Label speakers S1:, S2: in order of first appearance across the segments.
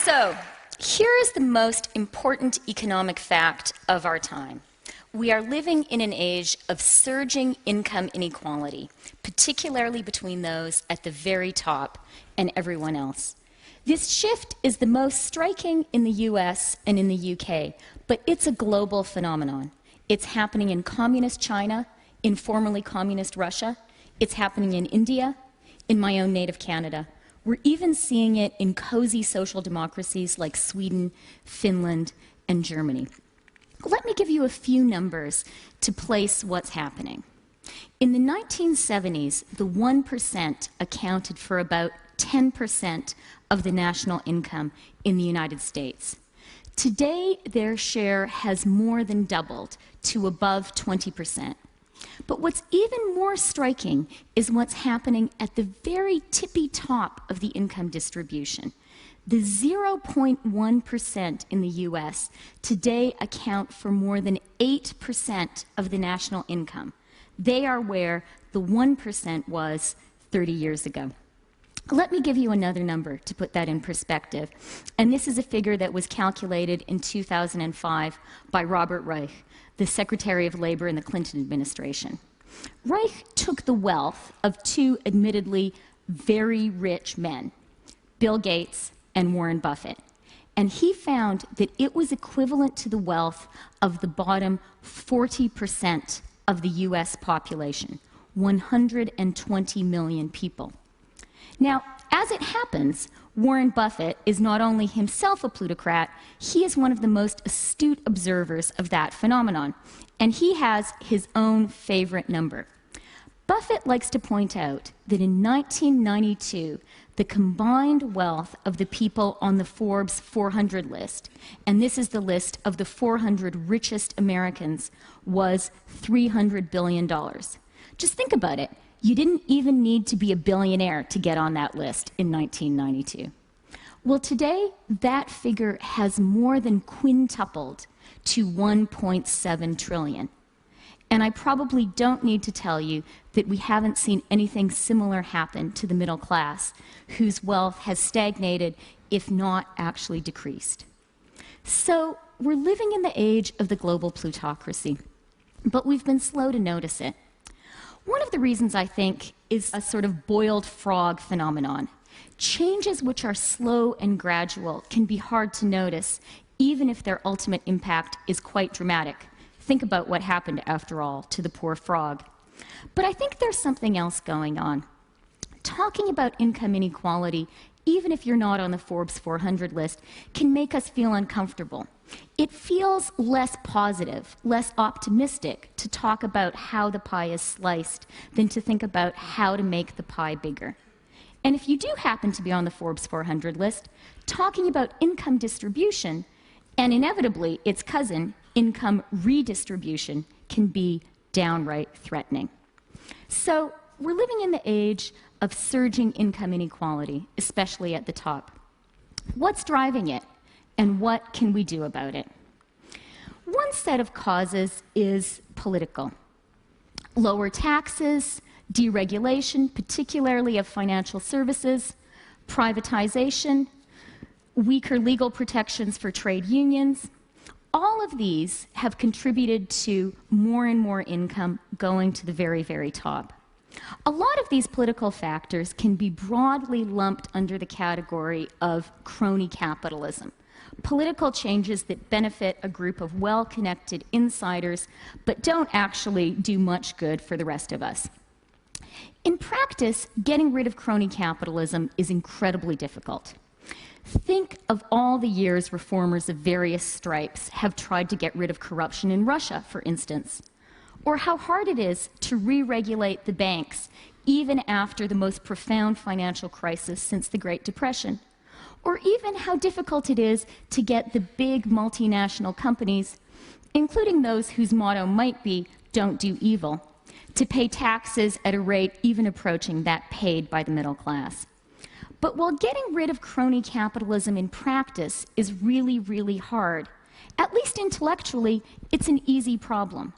S1: So, here is the most important economic fact of our time. We are living in an age of surging income inequality, particularly between those at the very top and everyone else. This shift is the most striking in the US and in the UK, but it's a global phenomenon. It's happening in communist China, in formerly communist Russia. It's happening in India, in my own native Canada. We're even seeing it in cozy social democracies like Sweden, Finland, and Germany. Let me give you a few numbers to place what's happening. In the 1970s, the 1% accounted for about 10% of the national income in the United States. Today, their share has more than doubled to above 20%. But what's even more striking is what's happening at the very tippy top of the income distribution. The 0.1% in the US today account for more than 8% of the national income. They are where the 1% was 30 years ago. Let me give you another number to put that in perspective. And this is a figure that was calculated in 2005 by Robert Reich, the Secretary of Labor in the Clinton administration. Reich took the wealth of two admittedly very rich men, Bill Gates and Warren Buffett, and he found that it was equivalent to the wealth of the bottom 40% of the US population, 120 million people. Now, as it happens, Warren Buffett is not only himself a plutocrat, he is one of the most astute observers of that phenomenon, and he has his own favorite number. Buffett likes to point out that in 1992, the combined wealth of the people on the Forbes 400 list, and this is the list of the 400 richest Americans, was $300 billion. Just think about it. You didn't even need to be a billionaire to get on that list in 1992. Well, today, that figure has more than quintupled to 1.7 trillion. And I probably don't need to tell you that we haven't seen anything similar happen to the middle class, whose wealth has stagnated, if not actually decreased. So we're living in the age of the global plutocracy, but we've been slow to notice it. One of the reasons, I think, is a sort of boiled frog phenomenon. Changes which are slow and gradual can be hard to notice, even if their ultimate impact is quite dramatic. Think about what happened, after all, to the poor frog. But I think there's something else going on. Talking about income inequality, even if you're not on the Forbes 400 list, can make us feel uncomfortable. It feels less positive, less optimistic to talk about how the pie is sliced than to think about how to make the pie bigger. And if you do happen to be on the Forbes 400 list, talking about income distribution, and inevitably its cousin, income redistribution, can be downright threatening. So we're living in the age of surging income inequality, especially at the top. What's driving it, and what can we do about it? One set of causes is political. Lower taxes, deregulation, particularly of financial services, privatization, weaker legal protections for trade unions. All of these have contributed to more and more income going to the very, very top. A lot of these political factors can be broadly lumped under the category of crony capitalism, political changes that benefit a group of well-connected insiders but don't actually do much good for the rest of us. In practice, getting rid of crony capitalism is incredibly difficult. Think of all the years reformers of various stripes have tried to get rid of corruption in Russia, for instance, or how hard it is to re-regulate the banks even after the most profound financial crisis since the Great Depression, or even how difficult it is to get the big multinational companies, including those whose motto might be "don't do evil," to pay taxes at a rate even approaching that paid by the middle class. But while getting rid of crony capitalism in practice is really, really hard, at least intellectually, it's an easy problem.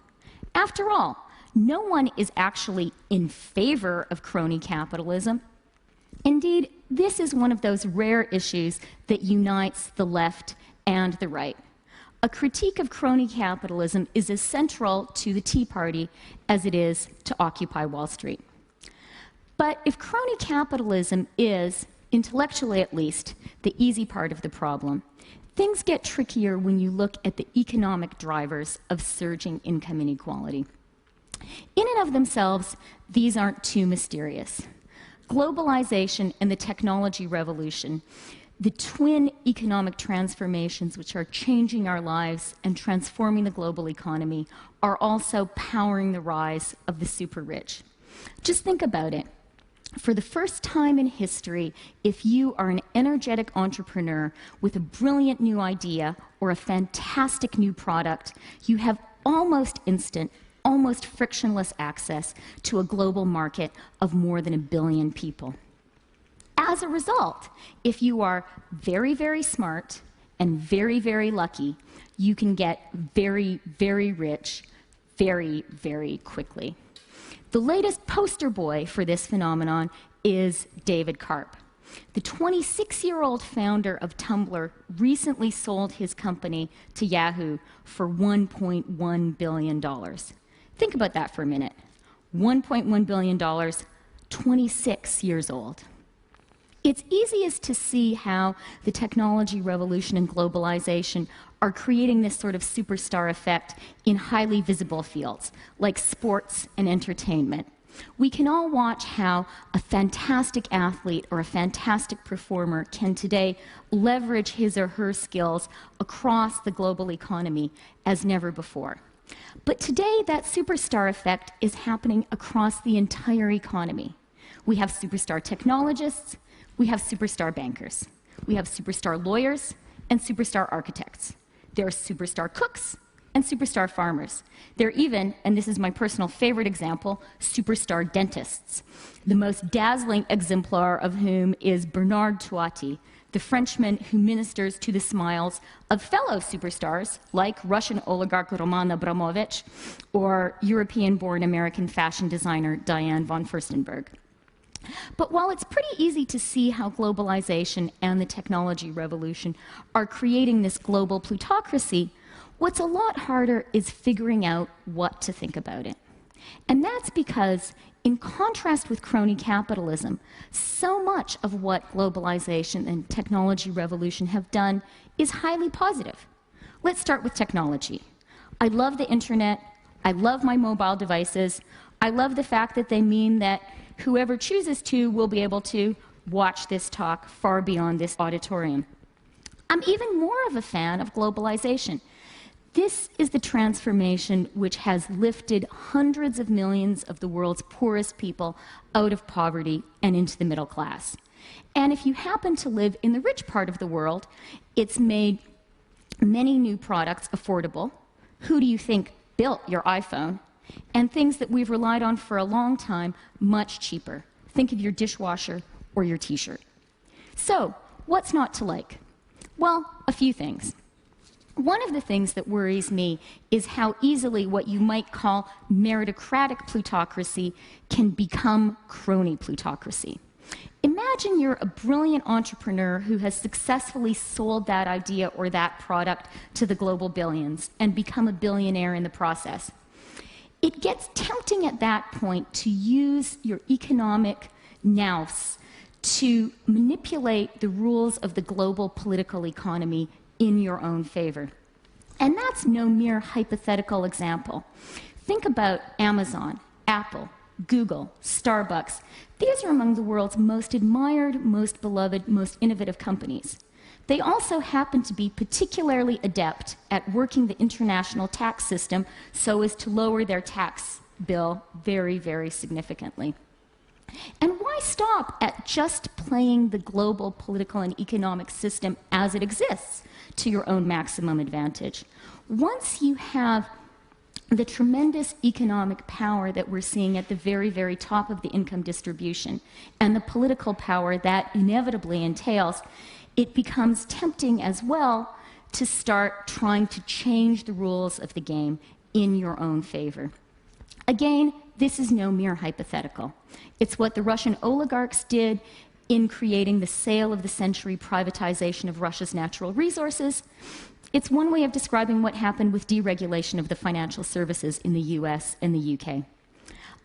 S1: After all, no one is actually in favor of crony capitalism. Indeed, this is one of those rare issues that unites the left and the right. A critique of crony capitalism is as central to the Tea Party as it is to Occupy Wall Street. But if crony capitalism is, intellectually at least, the easy part of the problem, things get trickier when you look at the economic drivers of surging income inequality. In and of themselves, these aren't too mysterious. Globalization and the technology revolution, the twin economic transformations which are changing our lives and transforming the global economy, are also powering the rise of the super rich. Just think about it. For the first time in history, if you are an energetic entrepreneur with a brilliant new idea or a fantastic new product, you have almost instant, almost frictionless access to a global market of more than 1 billion people. As a result, if you are very, very smart and very, very lucky, you can get very, very rich very, very quickly. The latest poster boy for this phenomenon is David Karp. The 26-year-old founder of Tumblr recently sold his company to Yahoo for $1.1 billion. Think about that for a minute. $1.1 billion, 26 years old. It's easiest to see how the technology revolution and globalization are creating this sort of superstar effect in highly visible fields, like sports and entertainment. We can all watch how a fantastic athlete or a fantastic performer can today leverage his or her skills across the global economy as never before. But today, that superstar effect is happening across the entire economy. We have superstar technologists, we have superstar bankers, we have superstar lawyers and superstar architects. There are superstar cooks and superstar farmers. There are even, and this is my personal favorite example, superstar dentists, the most dazzling exemplar of whom is Bernard Tuati, the Frenchman who ministers to the smiles of fellow superstars like Russian oligarch Roman Abramovich or European-born American fashion designer Diane von Furstenberg. But while it's pretty easy to see how globalization and the technology revolution are creating this global plutocracy, what's a lot harder is figuring out what to think about it. And that's because, in contrast with crony capitalism, so much of what globalization and technology revolution have done is highly positive. Let's start with technology. I love the internet. I love my mobile devices. I love the fact that they mean that whoever chooses to will be able to watch this talk far beyond this auditorium. I'm even more of a fan of globalization. This is the transformation which has lifted hundreds of millions of the world's poorest people out of poverty and into the middle class. And if you happen to live in the rich part of the world, it's made many new products affordable. Who do you think built your iPhone? And things that we've relied on for a long time, much cheaper. Think of your dishwasher or your t-shirt. So, what's not to like? Well, a few things. One of the things that worries me is how easily what you might call meritocratic plutocracy can become crony plutocracy. Imagine you're a brilliant entrepreneur who has successfully sold that idea or that product to the global billions and become a billionaire in the process. It gets tempting at that point to use your economic nous to manipulate the rules of the global political economy in your own favor. And that's no mere hypothetical example. Think about Amazon, Apple, Google, Starbucks. These are among the world's most admired, most beloved, most innovative companies. They also happen to be particularly adept at working the international tax system so as to lower their tax bill very, very significantly. And why stop at just playing the global political and economic system as it exists to your own maximum advantage? Once you have the tremendous economic power that we're seeing at the very, very top of the income distribution and the political power that inevitably entails, it becomes tempting as well to start trying to change the rules of the game in your own favor. Again, this is no mere hypothetical. It's what the Russian oligarchs did in creating the sale of the century privatization of Russia's natural resources. It's one way of describing what happened with deregulation of the financial services in the US and the UK.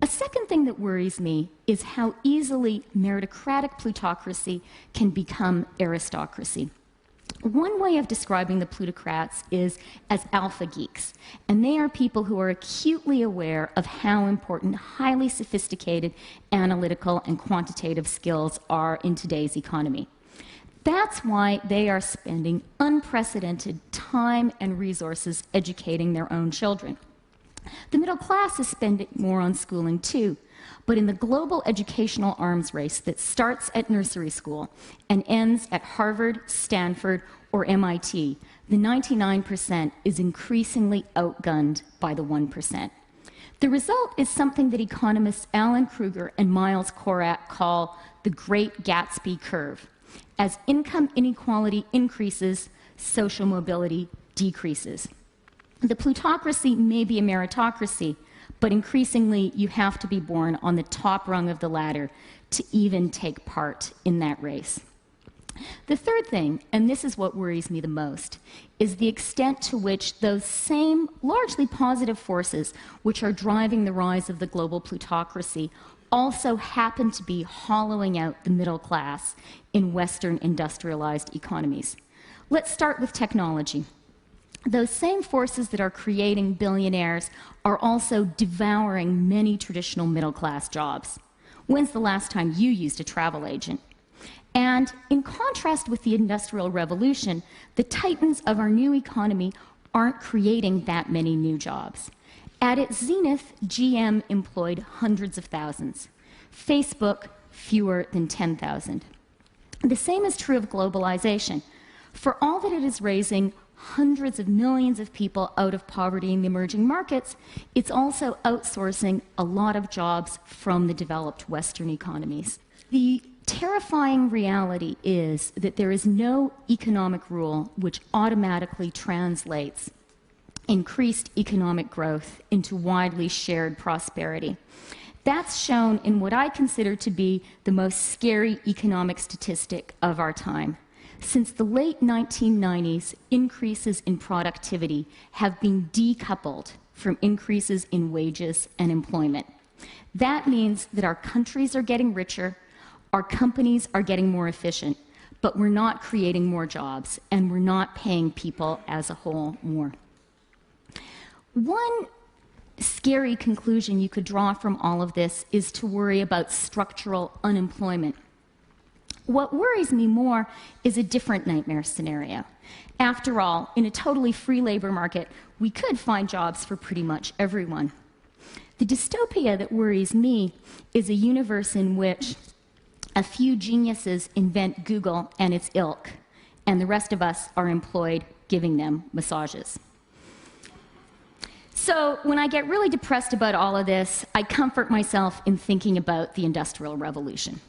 S1: A second thing that worries me is how easily meritocratic plutocracy can become aristocracy. One way of describing the plutocrats is as alpha geeks, and they are people who are acutely aware of how important highly sophisticated analytical and quantitative skills are in today's economy. That's why they are spending unprecedented time and resources educating their own children. The middle class is spending more on schooling too, but in the global educational arms race that starts at nursery school and ends at Harvard, Stanford, or MIT, the 99% is increasingly outgunned by the 1%. The result is something that economists Alan Kruger and Miles Korak call the Great Gatsby curve. As income inequality increases, social mobility decreases. The plutocracy may be a meritocracy, but increasingly you have to be born on the top rung of the ladder to even take part in that race. The third thing, and this is what worries me the most, is the extent to which those same largely positive forces which are driving the rise of the global plutocracy also happen to be hollowing out the middle class in Western industrialized economies. Let's start with technology. Those same forces that are creating billionaires are also devouring many traditional middle-class jobs. When's the last time you used a travel agent? And in contrast with the Industrial Revolution, the titans of our new economy aren't creating that many new jobs. At its zenith, GM employed hundreds of thousands. Facebook, fewer than 10,000. The same is true of globalization. For all that it is raising hundreds of millions of people out of poverty in the emerging markets, it's also outsourcing a lot of jobs from the developed Western economies. The terrifying reality is that there is no economic rule which automatically translates increased economic growth into widely shared prosperity. That's shown in what I consider to be the most scary economic statistic of our time. Since the late 1990s, increases in productivity have been decoupled from increases in wages and employment. That means that our countries are getting richer, our companies are getting more efficient, but we're not creating more jobs, and we're not paying people as a whole more. One scary conclusion you could draw from all of this is to worry about structural unemployment. What worries me more is a different nightmare scenario. After all, in a totally free labor market, we could find jobs for pretty much everyone. The dystopia that worries me is a universe in which a few geniuses invent Google and its ilk, and the rest of us are employed giving them massages. So when I get really depressed about all of this, I comfort myself in thinking about the Industrial Revolution.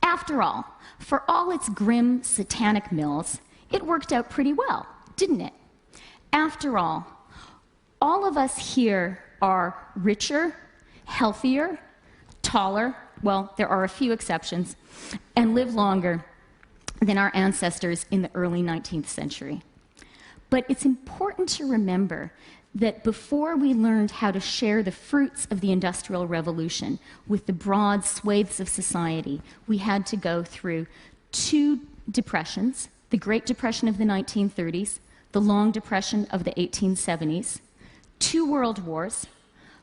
S1: After all, for all its grim, satanic mills, it worked out pretty well, didn't it? After all of us here are richer, healthier, taller, well, there are a few exceptions, and live longer than our ancestors in the early 19th century. But it's important to remember that before we learned how to share the fruits of the Industrial Revolution with the broad swathes of society, we had to go through two depressions, the Great Depression of the 1930s, the Long Depression of the 1870s, two world wars,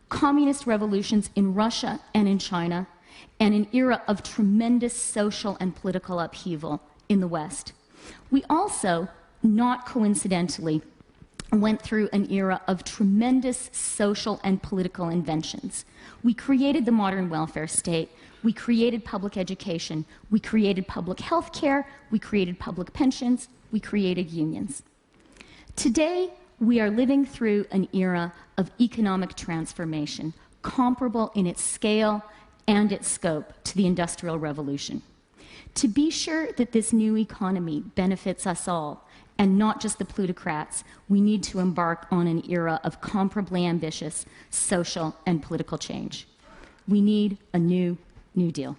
S1: communist revolutions in Russia and in China, and an era of tremendous social and political upheaval in the West. We also, not coincidentally, went through an era of tremendous social and political inventions. We created the modern welfare state, we created public education, we created public health care, we created public pensions, we created unions. Today, we are living through an era of economic transformation, comparable in its scale and its scope to the Industrial Revolution. To be sure that this new economy benefits us all, and not just the plutocrats, we need to embark on an era of comparably ambitious social and political change. We need a New Deal.